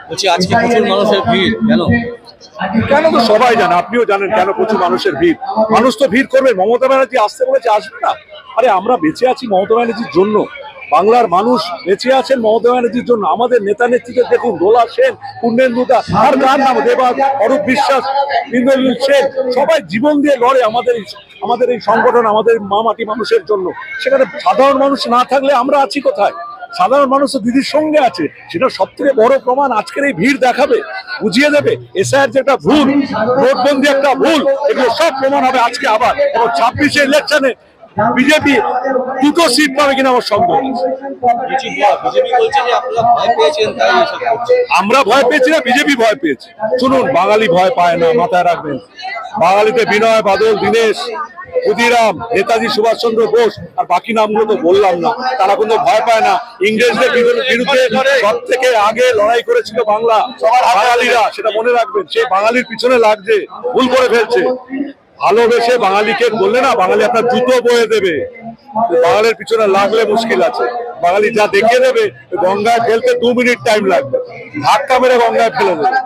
বলছি আজকে প্রচুর মানুষের ভিড় কেন? কেন তো সবাই জানে, আপনিও জানেন কেন প্রচুর মানুষের ভিড়। মানুষ তো ভিড় করবে, মমতা ব্যানার্জি আসতে বলেছে, আসবে না? আরে আমরা বেঁচে আছি মমতা ব্যানার্জির জন্য, বাংলার মানুষ বেঁচে আছেন মমতা ব্যানার্জির জন্য। আমাদের নেতা নেত্রীদের দেখুন, দোলা সেন, পূর্ণেন্দু দা, আর কার নাম, দেবা, অরূপ বিশ্বাস, ইন্দ্রনীল সেন, সবাই জীবন দিয়ে লড়ে আমাদের এই সংগঠন, আমাদের মা মাটি মানুষের জন্য। সেখানে সাধারণ মানুষ না থাকলে আমরা আছি কোথায়? সাধারণ মানুষ তো দিদির সঙ্গে আছে, সেটা সব থেকে বড় প্রমাণ আজকের এই ভিড় দেখাবে, বুঝিয়ে দেবে। এসআইআর যে একটা ভুল, নোটবন্দি একটা ভুল, এগুলো সব প্রমাণ হবে আজকে আবার। এবং 26 ইলেকশনে বিজেপি 2টো সিট পাবে কিনা আমার সন্দেহ আছে। বিজেপি বলছে যে আপনারা ভয় পেয়েছেন তাই এসব করছে। আমরা ভয় পেয়েছি না, বিজেপি ভয় পেয়েছে। শুনুন, বাঙালি ভয় পায় না, মাথায় রাখবেন। বাঙালিতে বিনয়, বাদল, দীনেশ, ক্ষুদিরাম, নেতাজি সুভাষচন্দ্র বোস আর বাকি নামগুলো তো বললাম না, তারা কিন্তু ভয় পায় না। ইংরেজদের বিরুদ্ধে সব থেকে আগে লড়াই করেছিল বাঙালিরা, সেটা মনে রাখবেন। সে বাঙালির পিছনে লাগছে, ভুল করে ফেলছে। ভালোবেসে বাঙালিকে বললে না, বাঙালি আপনার জুতো বয়ে দেবে। বাঙালির পিছনে লাগলে মুশকিল আছে। বাঙালি যা দেখিয়ে দেবে, গঙ্গায় ফেলতে 2 মিনিট টাইম লাগবে, ধাক্কা মেরে গঙ্গায় ফেলে দেবে।